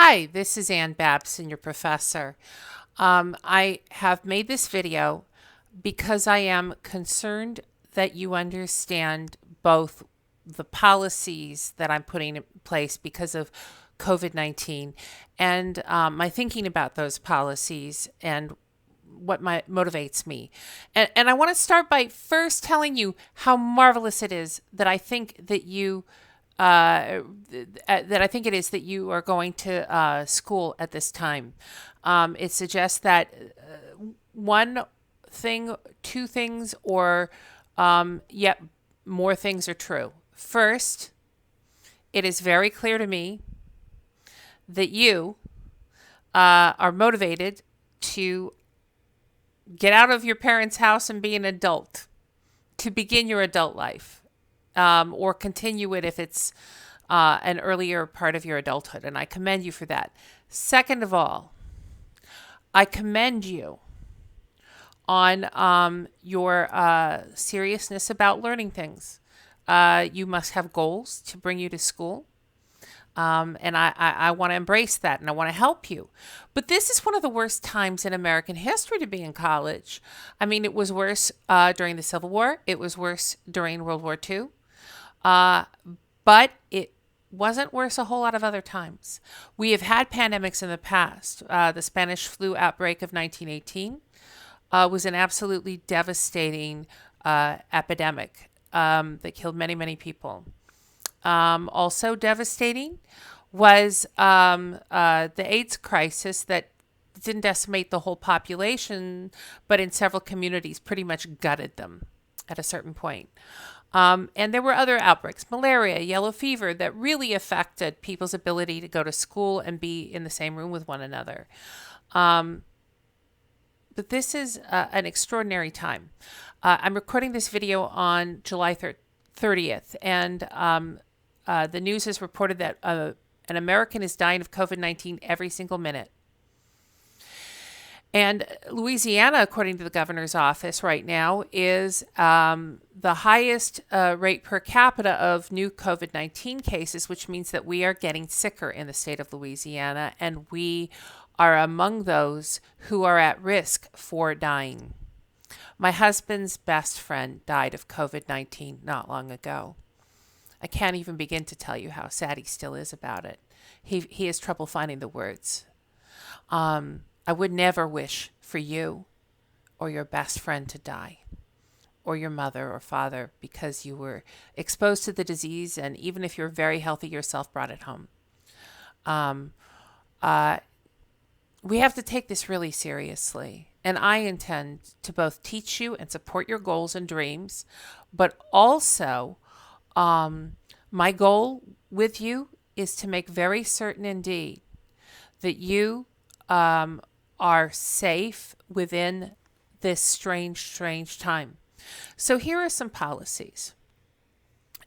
Hi, this is Ann Babson, your professor. I have made this video because I am concerned that you understand both the policies that I'm putting in place because of COVID-19 and my thinking about those policies and motivates me. And I want to start by first telling you how marvelous it is that I think that it is that you are going to school at this time. It suggests that one thing, two things, or yet more things are true. First, it is very clear to me that you are motivated to get out of your parents' house and be an adult, to begin your adult life, or continue it if it's an earlier part of your adulthood. And I commend you for that. Second of all, I commend you on your seriousness about learning things. You must have goals to bring you to school. And I want to embrace that and I want to help you. But this is one of the worst times in American history to be in college. I mean, it was worse during the Civil War. It was worse during World War II. But it wasn't worse a whole lot of other times. We have had pandemics in the past. The Spanish flu outbreak of 1918 was an absolutely devastating epidemic that killed many, many people. Also devastating was the AIDS crisis that didn't decimate the whole population, but in several communities pretty much gutted them at a certain point. And there were other outbreaks, malaria, yellow fever, that really affected people's ability to go to school and be in the same room with one another. But this is an extraordinary time. I'm recording this video on July 30th, and the news has reported that an American is dying of COVID-19 every single minute. And Louisiana, according to the governor's office right now, is the highest rate per capita of new COVID-19 cases, which means that we are getting sicker in the state of Louisiana, and we are among those who are at risk for dying. My husband's best friend died of COVID-19 not long ago. I can't even begin to tell you how sad he still is about it. He has trouble finding the words. I would never wish for you or your best friend to die, or your mother or father, because you were exposed to the disease, and even if you're very healthy yourself, brought it home. We have to take this really seriously, and I intend to both teach you and support your goals and dreams, but also my goal with you is to make very certain indeed that you are safe within this strange time. So here are some policies.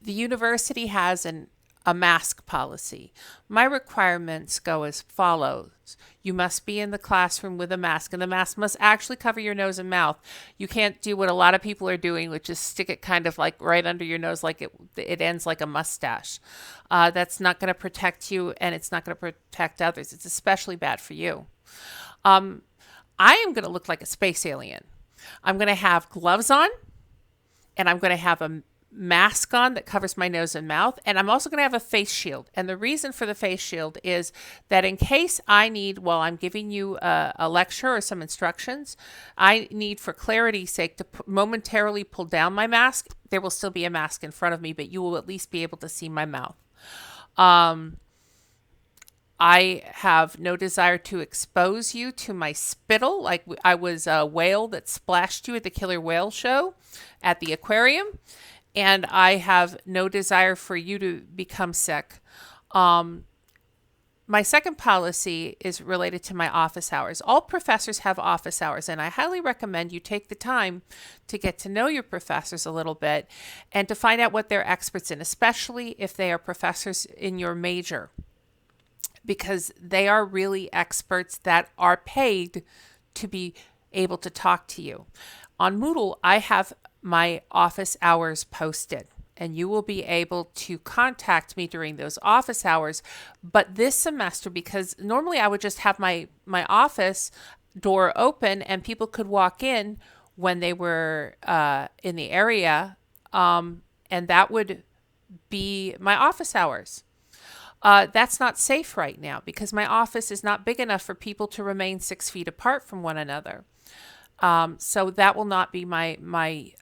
The university has a mask policy. My requirements go as follows. You must be in the classroom with a mask, and the mask must actually cover your nose and mouth. You can't do what a lot of people are doing, which is stick it kind of like right under your nose, like it ends like a mustache. That's not going to protect you, and it's not going to protect others. It's especially bad for you. I am going to look like a space alien. I'm going to have gloves on, and I'm going to have a mask on that covers my nose and mouth, and I'm also going to have a face shield. And the reason for the face shield is that in case I need, while I'm giving you a lecture or some instructions, I need, for clarity's sake, to momentarily pull down my mask. There will still be a mask in front of me, but you will at least be able to see my mouth. I have no desire to expose you to my spittle, like I was a whale that splashed you at the killer whale show at the aquarium. And I have no desire for you to become sick. My second policy is related to my office hours. All professors have office hours, and I highly recommend you take the time to get to know your professors a little bit and to find out what they're experts in, especially if they are professors in your major, because they are really experts that are paid to be able to talk to you. On Moodle, I have my office hours posted, and you will be able to contact me during those office hours. But this semester, because normally I would just have my office door open and people could walk in when they were in the area, and that would be my office hours. That's not safe right now because my office is not big enough for people to remain 6 feet apart from one another. So that will not be my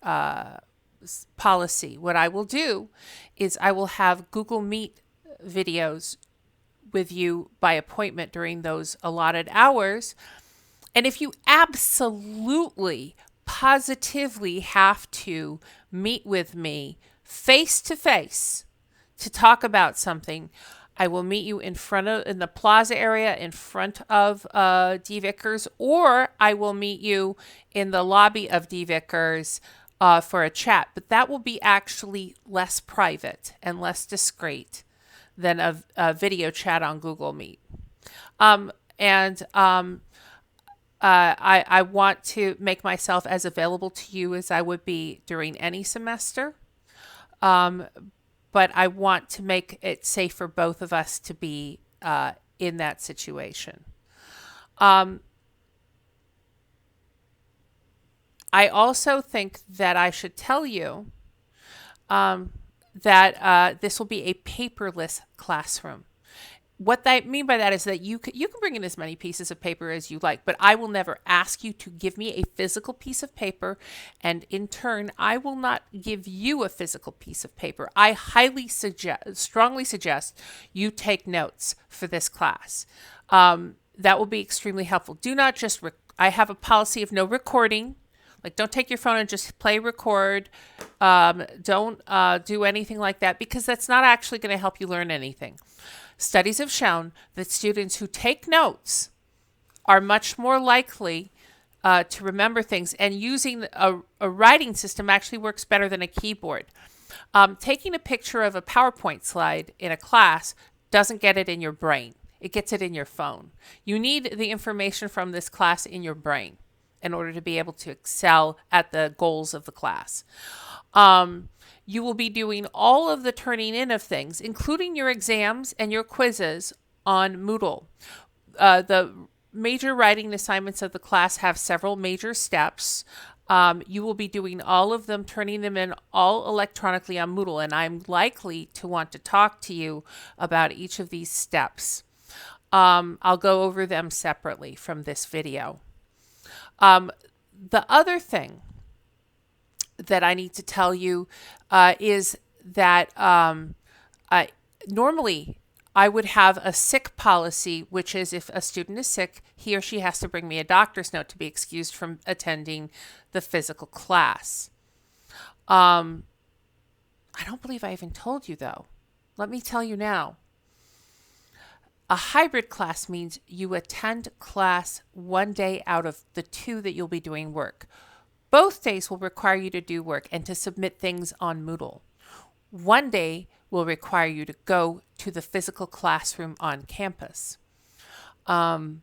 policy. What I will do is I will have Google Meet videos with you by appointment during those allotted hours. And if you absolutely, positively have to meet with me face to face to talk about something, I will meet you in the plaza area in front of D. Vickers, or I will meet you in the lobby of D. Vickers for a chat. But that will be actually less private and less discreet than a video chat on Google Meet. I want to make myself as available to you as I would be during any semester. But I want to make it safe for both of us to be in that situation. I also think that I should tell you that this will be a paperless classroom. What I mean by that is that you can bring in as many pieces of paper as you like, but I will never ask you to give me a physical piece of paper, and in turn, I will not give you a physical piece of paper. I strongly suggest you take notes for this class. That will be extremely helpful. Do not just, I have a policy of no recording. Like, don't take your phone and just play record. Don't do anything like that because that's not actually going to help you learn anything. Studies have shown that students who take notes are much more likely to remember things, and using a writing system actually works better than a keyboard. Taking a picture of a PowerPoint slide in a class doesn't get it in your brain. It gets it in your phone. You need the information from this class in your brain in order to be able to excel at the goals of the class. You will be doing all of the turning in of things, including your exams and your quizzes on Moodle. The major writing assignments of the class have several major steps. You will be doing all of them, turning them in all electronically on Moodle, and I'm likely to want to talk to you about each of these steps. I'll go over them separately from this video. The other thing that I need to tell you is that normally I would have a sick policy, which is if a student is sick, he or she has to bring me a doctor's note to be excused from attending the physical class. I don't believe I even told you, though. Let me tell you now. A hybrid class means you attend class one day out of the 2 that you'll be doing work. Both days will require you to do work and to submit things on Moodle. One day will require you to go to the physical classroom on campus. I'm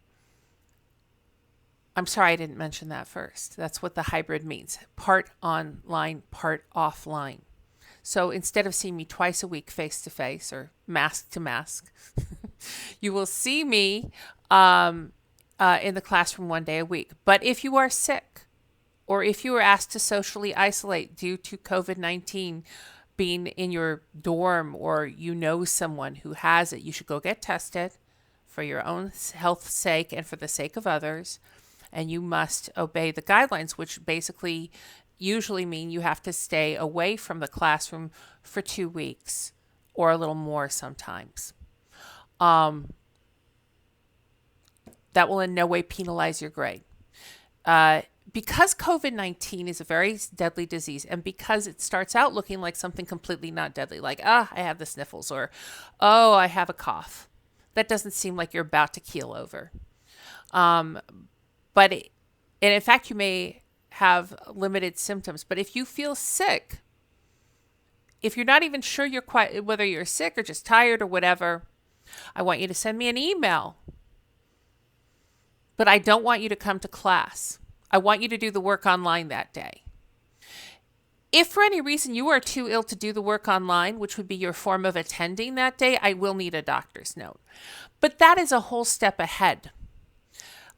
sorry I didn't mention that first. That's what the hybrid means. Part online, part offline. So instead of seeing me twice a week face-to-face or mask to mask, you will see me in the classroom one day a week. But if you are sick, or if you were asked to socially isolate due to COVID-19 being in your dorm, or you know someone who has it, you should go get tested for your own health's sake and for the sake of others. And you must obey the guidelines, which basically usually mean you have to stay away from the classroom for 2 weeks or a little more sometimes. That will in no way penalize your grade. Because COVID-19 is a very deadly disease, and because it starts out looking like something completely not deadly, like, I have the sniffles, or, I have a cough. That doesn't seem like you're about to keel over. And in fact, you may have limited symptoms. But if you feel sick, if you're not even sure whether you're sick or just tired or whatever, I want you to send me an email. But I don't want you to come to class. I want you to do the work online that day. If for any reason you are too ill to do the work online, which would be your form of attending that day, I will need a doctor's note. But that is a whole step ahead.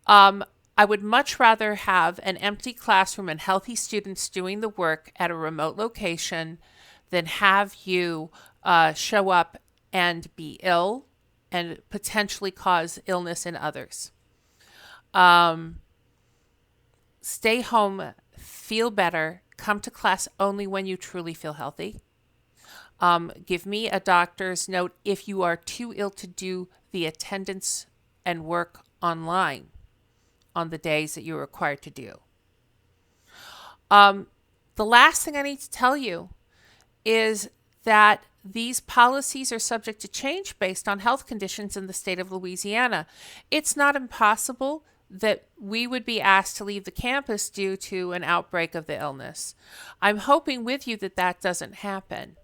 I would much rather have an empty classroom and healthy students doing the work at a remote location than have you show up and be ill and potentially cause illness in others. Stay home, feel better, come to class only when you truly feel healthy. Give me a doctor's note if you are too ill to do the attendance and work online on the days that you're required to do. The last thing I need to tell you is that these policies are subject to change based on health conditions in the state of Louisiana. It's not impossible that we would be asked to leave the campus due to an outbreak of the illness. I'm hoping with you that that doesn't happen.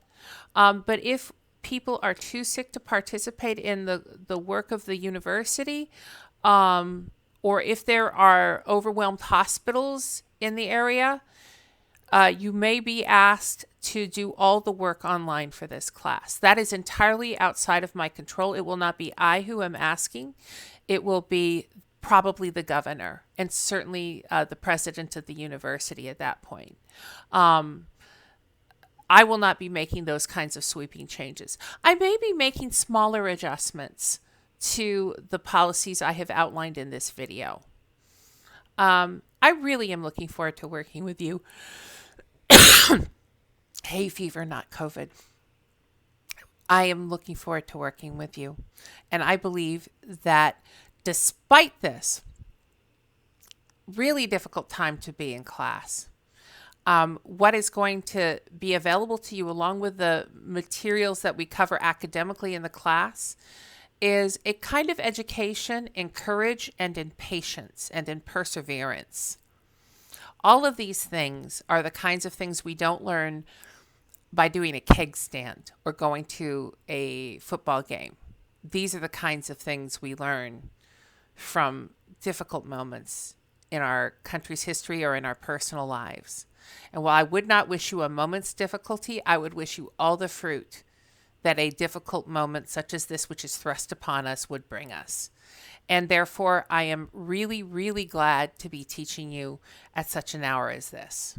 But if people are too sick to participate in the work of the university, or if there are overwhelmed hospitals in the area, you may be asked to do all the work online for this class. That is entirely outside of my control. It will not be I who am asking. It will be probably the governor and certainly the president of the university at that point. I will not be making those kinds of sweeping changes. I may be making smaller adjustments to the policies I have outlined in this video. I really am looking forward to working with you. Hay fever, not COVID. I am looking forward to working with you. And I believe that despite this really difficult time to be in class, what is going to be available to you along with the materials that we cover academically in the class is a kind of education in courage and in patience and in perseverance. All of these things are the kinds of things we don't learn by doing a keg stand or going to a football game. These are the kinds of things we learn from difficult moments in our country's history or in our personal lives. And while I would not wish you a moment's difficulty, I would wish you all the fruit that a difficult moment such as this, which is thrust upon us, would bring us. And therefore, I am really, really glad to be teaching you at such an hour as this.